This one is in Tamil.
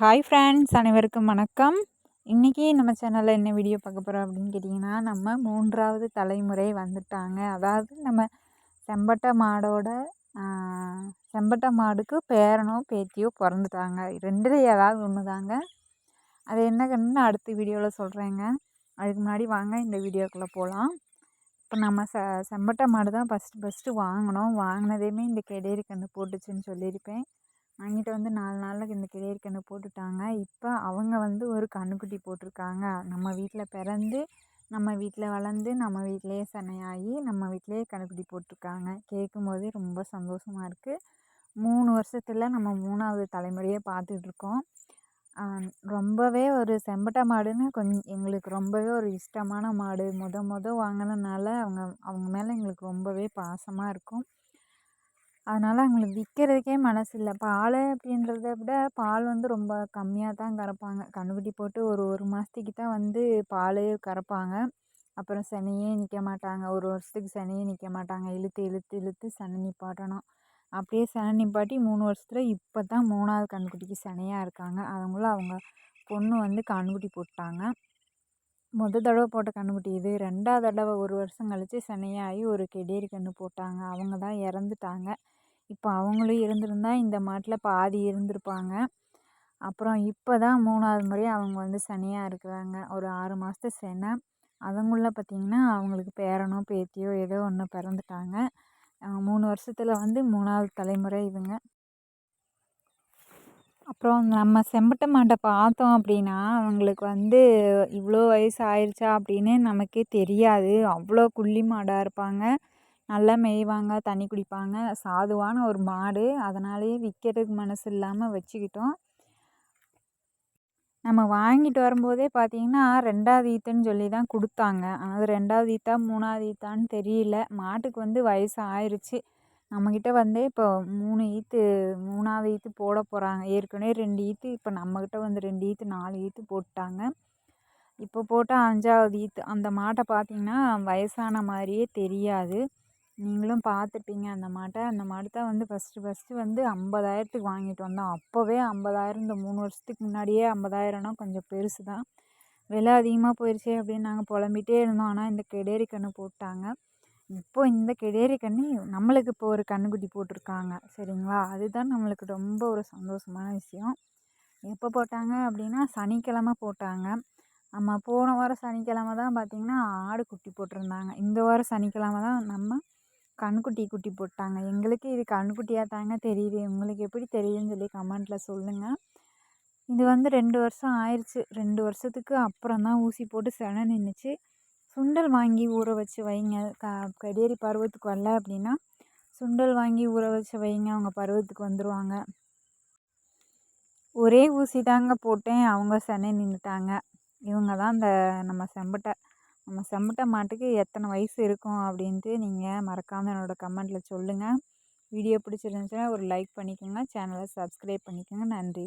ஹாய் ஃப்ரெண்ட்ஸ், அனைவருக்கும் வணக்கம். இன்றைக்கி நம்ம சேனலில் என்ன வீடியோ பார்க்க போகிறோம் அப்படின்னு கேட்டிங்கன்னா, நம்ம 3வது தலைமுறை வந்துட்டாங்க. அதாவது நம்ம செம்பட்ட மாடோட செம்பட்ட மாடுக்கு பேரனோ பேத்தியோ பிறந்துட்டாங்க. 2ல் ஏதாவது ஒன்று தாங்க. அது என்னன்னு அடுத்த வீடியோவில் சொல்கிறேங்க. அதுக்கு முன்னாடி வாங்க இந்த வீடியோக்குள்ளே போகலாம். இப்போ நம்ம செம்பட்ட மாடு தான் ஃபஸ்ட்டு வாங்கினோம். வாங்கினதையுமே இந்த கெடேரி கன்று போட்டுச்சுன்னு சொல்லியிருப்பேன். வாங்கிட்டு வந்து 4 நாளில் இந்த கிடேரி கன்று போட்டுட்டாங்க. இப்போ அவங்க வந்து ஒரு கன்றுக்குட்டி போட்டிருக்காங்க. நம்ம வீட்டில் பிறந்து, நம்ம வீட்டில் வளர்ந்து, நம்ம வீட்டிலையே செனையாகி, நம்ம வீட்டிலையே கன்றுக்குட்டி போட்டிருக்காங்க. கேட்கும்போதே ரொம்ப சந்தோஷமாக இருக்குது. 3 வருஷத்தில் நம்ம 3வது தலைமுறையை பார்த்துட்ருக்கோம். ரொம்பவே ஒரு செம்பட்ட மாடுன்னு எங்களுக்கு ரொம்பவே ஒரு இஷ்டமான மாடு. வாங்கினனால அவங்க மேலே எங்களுக்கு ரொம்பவே பாசமாக இருக்கும். அதனால் அவங்களுக்கு விற்கிறதுக்கே மனசு இல்லை. பால் அப்படின்றத விட பால் வந்து ரொம்ப கம்மியாக தான் கறப்பாங்க. கன்றுக்குட்டி போட்டு ஒரு மாதத்துக்கு தான் வந்து பால் கறப்பாங்க. அப்புறம் செனையே நிற்க மாட்டாங்க. 1 வருஷத்துக்கு செனையே நிற்க மாட்டாங்க. இழுத்து இழுத்து இழுத்து செனை நிப்பாட்டணும். அப்படியே செனை நிப்பாட்டி 3 வருஷத்தில் இப்போ தான் 3வது கன்றுக்குட்டிக்கு செனையாக இருக்காங்க. அவங்களும் அவங்க பொண்ணு வந்து கன்றுக்குட்டி போட்டாங்க. தடவை போட்ட கன்றுக்குட்டி இது. 2வது தடவை 1 வருஷம் கழித்து செனையாகி ஒரு கெடேரி கன்று போட்டாங்க. அவங்க தான் இறந்துட்டாங்க. இப்போ அவங்களும் இருந்திருந்தா இந்த மாட்டில் பாதி இருந்திருப்பாங்க. அப்புறம் இப்போ தான் 3வது முறை அவங்க வந்து செனையாக இருக்கிறாங்க. ஒரு 6 மாதத்து செனை. அதுங்குள்ள பார்த்திங்கன்னா அவங்களுக்கு பேரனோ பேத்தியோ ஏதோ ஒன்று பிறந்துட்டாங்க. 3 வருஷத்தில் வந்து 3வது தலைமுறை இவங்க. அப்புறம் நம்ம செம்பட்ட மாட்டை பார்த்தோம் அப்படின்னா அவங்களுக்கு வந்து இவ்வளோ வயசு ஆயிடுச்சா அப்படின்னு நமக்கே தெரியாது. அவ்வளோ குள்ளி மாடாக இருப்பாங்க. நல்லா மேய்வாங்க, தண்ணி குடிப்பாங்க. சாதுவான ஒரு மாடு. அதனாலேயே விற்கிறதுக்கு மனசு இல்லாமல் வச்சுக்கிட்டோம். நம்ம வாங்கிட்டு வரும்போதே பார்த்திங்கன்னா 2வது ஈத்துன்னு சொல்லி தான் கொடுத்தாங்க. அது 2வது ஈத்தா 3வது ஈத்தான்னு தெரியல. மாட்டுக்கு வந்து வயசு ஆயிடுச்சு. நம்மக்கிட்ட வந்து இப்போ 3 ஈத்து 3வது ஈத்து போட போகிறாங்க. ஏற்கனவே 2 ஈத்து, இப்போ நம்மக்கிட்ட வந்து 2 ஈத்து 4 ஈத்து போட்டாங்க. இப்போ போட்டால் 5வது ஈத்து. அந்த மாட்டை பார்த்திங்கன்னா வயசான மாதிரியே தெரியாது. நீங்களும் பார்த்துருப்பீங்க அந்த மாட்டை. அந்த மாடு தான் வந்து ஃபஸ்ட்டு வந்து 50,000த்துக்கு வாங்கிட்டு வந்தோம். அப்போவே 50,000, இந்த 3 வருஷத்துக்கு முன்னாடியே 50,000னா கொஞ்சம் பெருசு தான். விலை அதிகமாக போயிடுச்சே அப்படின்னு நாங்கள் புலம்பிகிட்டே இருந்தோம். ஆனால் இந்த கெடேரி கன்று போட்டாங்க. இப்போ இந்த கெடேரி கன்று நம்மளுக்கு இப்போ ஒரு கன்றுக்குட்டி போட்டிருக்காங்க. சரிங்களா? அதுதான் நம்மளுக்கு ரொம்ப ஒரு சந்தோஷமான விஷயம். எப்போ போட்டாங்க அப்படின்னா சனிக்கிழமை போட்டாங்க. நம்ம போன வாரம் சனிக்கிழமை தான் பார்த்திங்கன்னா ஆடு குட்டி போட்டிருந்தாங்க. இந்த வாரம் சனிக்கிழமை தான் நம்ம குட்டி போட்டாங்க. எங்களுக்கு இது கன்றுக்குட்டியாக தாங்க தெரியுது. உங்களுக்கு எப்படி தெரியுதுன்னு சொல்லி கமெண்ட்டில் சொல்லுங்கள். இது வந்து 2 வருஷம் ஆயிடுச்சு. 2 வருஷத்துக்கு அப்புறம் தான் ஊசி போட்டு செனை நின்றுச்சு. சுண்டல் வாங்கி ஊற வச்சு வைங்க. கெடேரி பருவத்துக்கு வரல அப்படின்னா சுண்டல் வாங்கி ஊற வச்சு வைங்க. அவங்க பருவத்துக்கு வந்துடுவாங்க. ஒரே ஊசி தாங்க போட்டேன். அவங்க செனை நின்றுட்டாங்க. இவங்க தான் நம்ம செம்பட்ட மாட்டுக்கு எத்தனை வயசு இருக்கும் அப்படின்ட்டு நீங்கள் மறக்காமல் என்னோடய கமெண்ட்டில் சொல்லுங்கள். வீடியோ பிடிச்சிருந்துச்சுன்னா ஒரு லைக் பண்ணிக்கோங்க. சேனலை சப்ஸ்கிரைப் பண்ணிக்கோங்க. நன்றி.